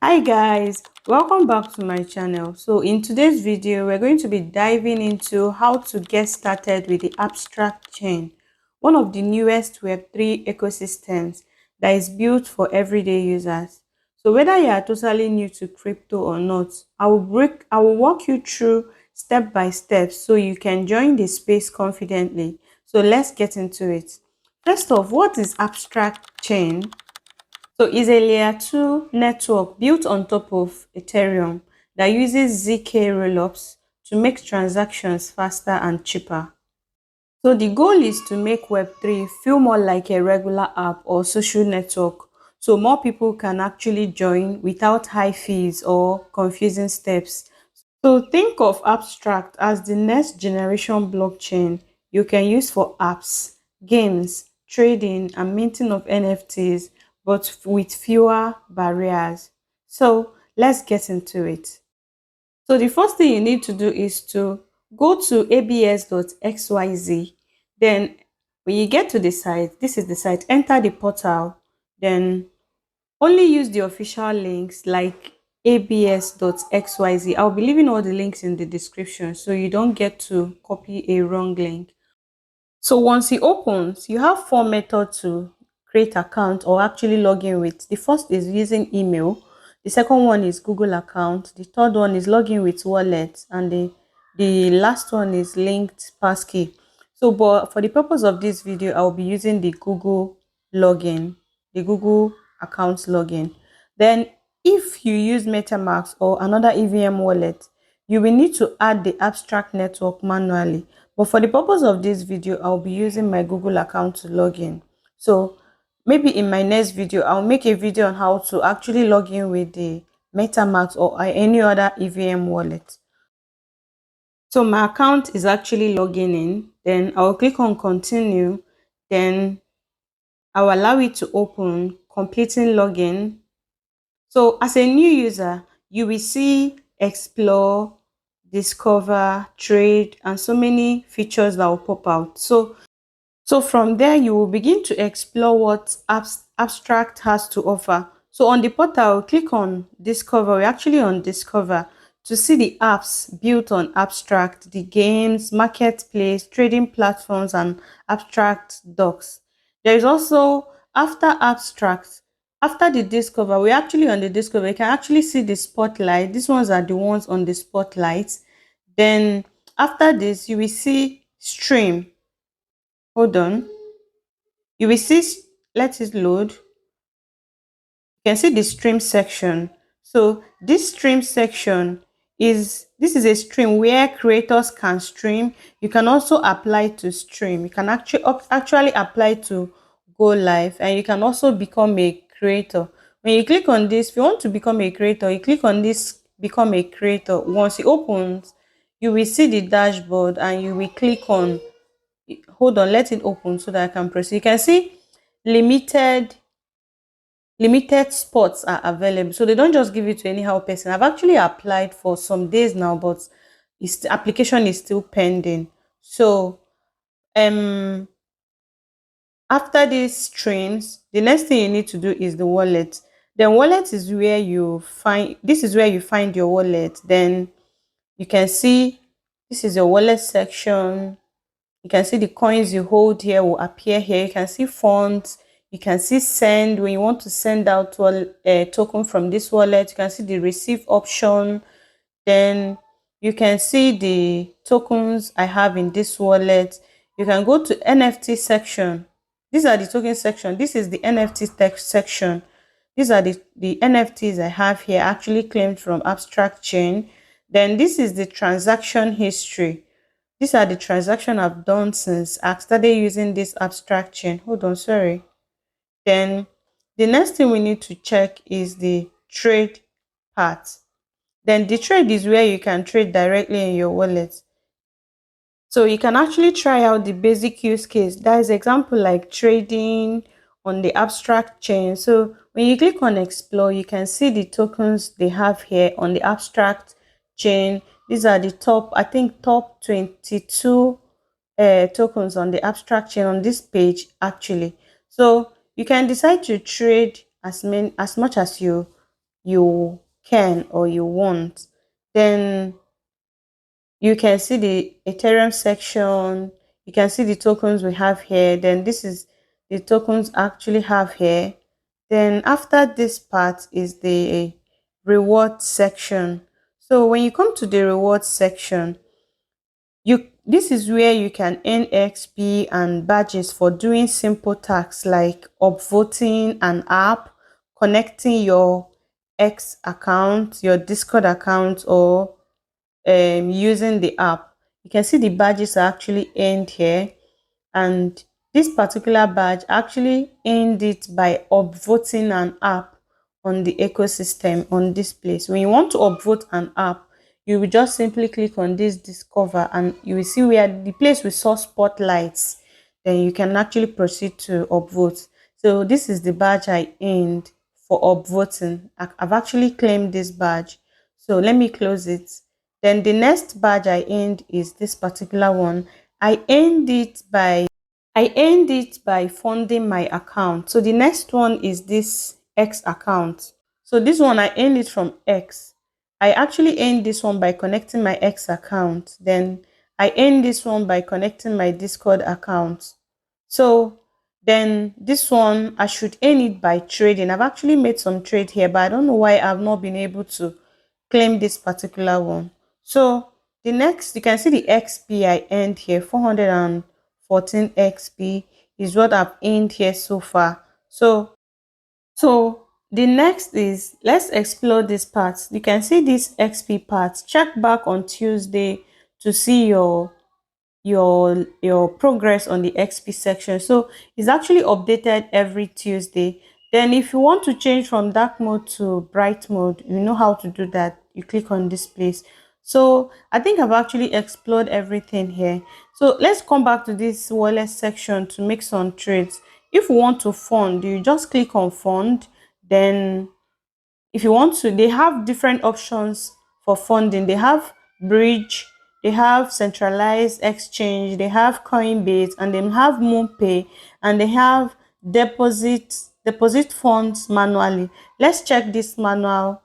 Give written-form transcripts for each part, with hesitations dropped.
Hi guys, welcome back to my channel. So in today's video we're going to be diving into how to get started with the abstract chain, one of the newest Web3 ecosystems that is built for everyday users. So whether you are totally new to crypto or not, I will walk you through step by step so you can join the space confidently. So let's get into it. First off, what is abstract chain? So it's a layer 2 network built on top of Ethereum that uses ZK rollups to make transactions faster and cheaper. So the goal is to make Web3 feel more like a regular app or social network so more people can actually join without high fees or confusing steps. So think of abstract as the next generation blockchain you can use for apps, games, trading, and minting of NFTs, but with fewer barriers. So let's get into it. So the first thing you need to do is to go to abs.xyz. Then when you get to the site, this is the site, enter the portal, then only use the official links like abs.xyz. I'll be leaving all the links in the description so you don't get to copy a wrong link. So once it opens, you have four methods to create account or actually log in with. The first is using email. The second one is Google account. The third one is login with wallet. And the last one is linked passkey. So but for the purpose of this video, I'll be using the Google login, the Google account login. Then if you use MetaMask or another EVM wallet, you will need to add the abstract network manually. But for the purpose of this video, I'll be using my Google account to log in. So maybe in my next video, I'll make a video on how to actually log in with the MetaMask or any other EVM wallet. So my account is actually logging in. Then I'll click on continue. Then I'll allow it to open, completing login. So as a new user, you will see explore, discover, trade, and so many features that will pop out. So from there, you will begin to explore what abstract has to offer. So on the portal, click on discover. We're actually on discover to see the apps built on abstract, the games, marketplace, trading platforms, and abstract docs. There is also after abstract. After the discover, we're actually on the discover. You can actually see the spotlight. These ones are the ones on the spotlight. Then after this, you will see stream. Hold on. You will see, let it load. You can see the stream section. So this stream section this is a stream where creators can stream. You can also apply to stream. You can actually apply to go live, and you can also become a creator. When you click on this, if you want to become a creator, you click on this become a creator. Once it opens, you will see the dashboard and you will click on, hold on, let it open so that I can proceed. You can see limited limited spots are available, so they don't just give it to anyhow person. I've actually applied for some days now, but the application is still pending. So um after these streams, the next thing you need to do is the wallet. Then wallet is where you find, this is where you find your wallet. Then you can see this is your wallet section. You can see the coins you hold here will appear here. You can see fonts. You can see send when you want to send out a token from this wallet. You can see the receive option. Then you can see the tokens I have in this wallet. You can go to NFT section. These are the token section. This is the NFT text section. These are the NFTs I have here actually claimed from abstract chain. Then this is the transaction history. These are the transactions I've done since I started using this abstract chain. Hold on, sorry. Then the next thing we need to check is the trade part. Then the trade is where you can trade directly in your wallet. So you can actually try out the basic use case. That is example like trading on the abstract chain. So when you click on explore, you can see the tokens they have here on the abstract chain. These are the top, I think top 22 tokens on the abstract chain on this page actually. So you can decide to trade as much as you you can or you want. Then you can see the Ethereum section. You can see the tokens we have here. Then this is the tokens I actually have here. Then after this part is the reward section. So when you come to the reward section, this is where you can earn XP and badges for doing simple tasks like upvoting an app, connecting your X account, your Discord account, or using the app. You can see the badges are actually earned here, and this particular badge actually earned it by upvoting an app on the ecosystem on this place. When you want to upvote an app, you will just simply click on this discover and you will see where the place we saw spotlights. Then you can actually proceed to upvote. So this is the badge I earned for upvoting. I've actually claimed this badge. So let me close it. Then the next badge I earned is this particular one. I earned it by funding my account. So the next one is this X account. So this one I earned it from X. I actually earned this one by connecting my X account. Then I earned this one by connecting my Discord account. So then this one I should earn it by trading. I've actually made some trade here, but I don't know why I've not been able to claim this particular one. So the next, you can see the XP I earned here, 414 XP is what I've earned here so far. So the next is, let's explore this part. You can see this XP part. Check back on Tuesday to see your progress on the XP section. So it's actually updated every Tuesday. Then if you want to change from dark mode to bright mode, you know how to do that. You click on this place. So I think I've actually explored everything here. So let's come back to this wallet section to make some trades. If you want to fund, you just click on fund. Then if you want to, they have different options for funding. They have bridge, they have centralized exchange, they have Coinbase, and they have MoonPay, and they have deposit funds manually. Let's check this manual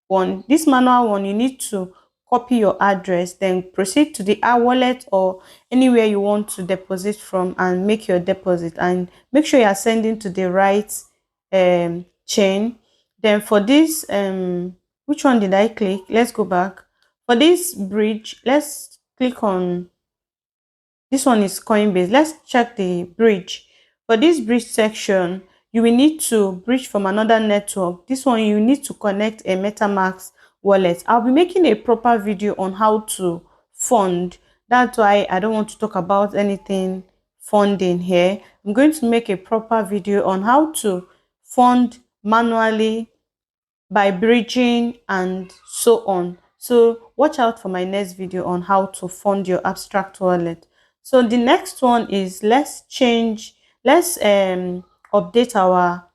one. This manual one, you need to copy your address, then proceed to the wallet or anywhere you want to deposit from and make your deposit, and make sure you are sending to the right chain. Then for this which one did I click? Let's go back. For this bridge, let's click on this one. Is Coinbase. Let's check the bridge. For this bridge section, you will need to bridge from another network. This one, you need to connect a MetaMask wallet. I'll be making a proper video on how to fund. That's why I don't want to talk about anything funding here. I'm going to make a proper video on how to fund manually by bridging and so on. So watch out for my next video on how to fund your abstract wallet. So the next one is, let's update our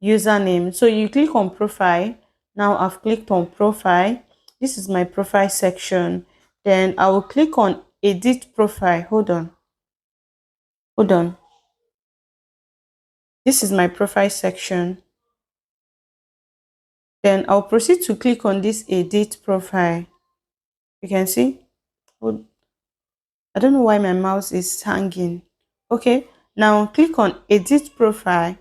username. So you click on profile. Now I've clicked on profile. This is my profile section. Then I will click on edit profile. Hold on. This is my profile section. Then I'll proceed to click on this edit profile. You can see, I don't know why my mouse is hanging. Okay, now click on edit profile.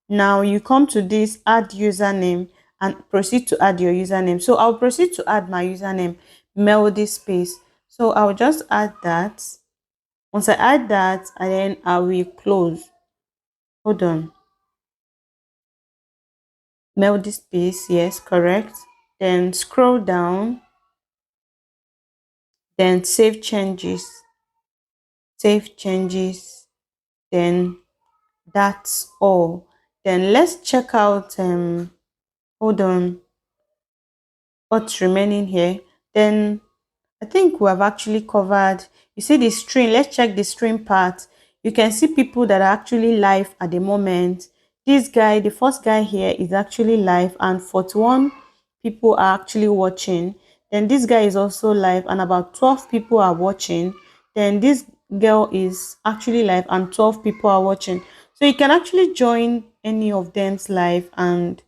Now you come to this add username and proceed to add your username. So I'll proceed to add my username, Meldyspace. So I'll just add that. Once I add that, and then I will close. Hold on. Meldyspace, yes, correct. Then scroll down. Then save changes. Then that's all. Then let's check out hold on, what's remaining here. Then I think we have actually covered, you see the stream. Let's check the stream part. You can see people that are actually live at the moment. This guy, the first guy here, is actually live and 41 people are actually watching. Then this guy is also live and about 12 people are watching. Then this girl is actually live and 12 people are watching. So you can actually join any of them's live and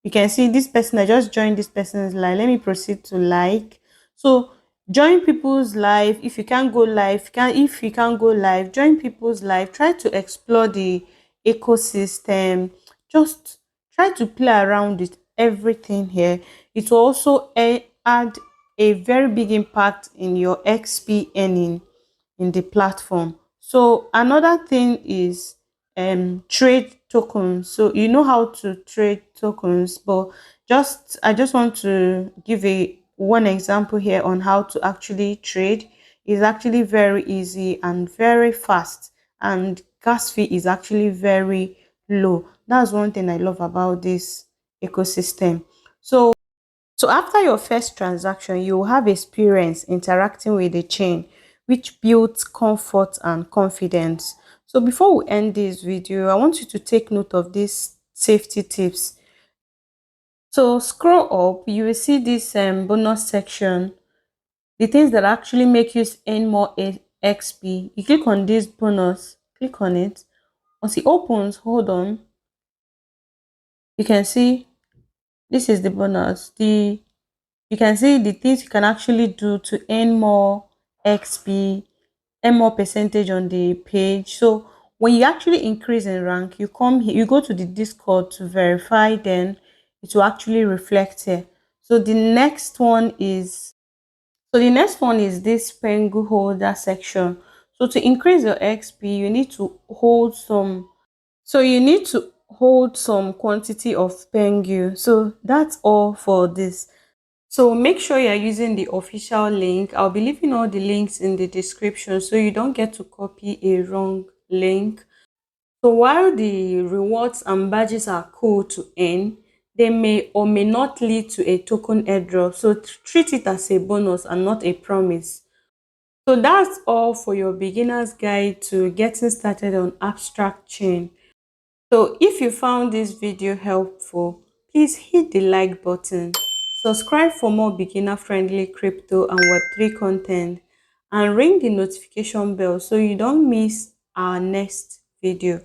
You can see this person, I just joined this person's live. Let me proceed to like. So join people's live. If you can't go live, if you can't go live, join people's live. Try to explore the ecosystem. Just try to play around with everything here. It will also add a very big impact in your XP earning in the platform. So another thing is trade tokens. So you know how to trade tokens, but I just want to give a one example here on how to actually trade. It's actually very easy and very fast, and gas fee is actually very low. That's one thing I love about this ecosystem. So after your first transaction, you will have experience interacting with the chain, which builds comfort and confidence. So before we end this video, I want you to take note of these safety tips. So scroll up, you will see this bonus section, the things that actually make you earn more XP. You click on this bonus, click on it. Once it opens, hold on, you can see this is the bonus. You can see the things you can actually do to earn more XP, earn more percentage on the page. So when you actually increase in rank, you come here, you go to the Discord to verify, then it will actually reflect here. So the next one is this Pengu holder section. So to increase your XP, you need to hold some quantity of Pengu. So that's all for this. So make sure you're using the official link. I'll be leaving all the links in the description so you don't get to copy a wrong link. So while the rewards and badges are cool to earn, they may or may not lead to a token airdrop. So treat it as a bonus and not a promise. So that's all for your beginner's guide to getting started on abstract chain. So if you found this video helpful, please hit the like button, subscribe for more beginner-friendly crypto and Web3 content, and ring the notification bell so you don't miss our next video.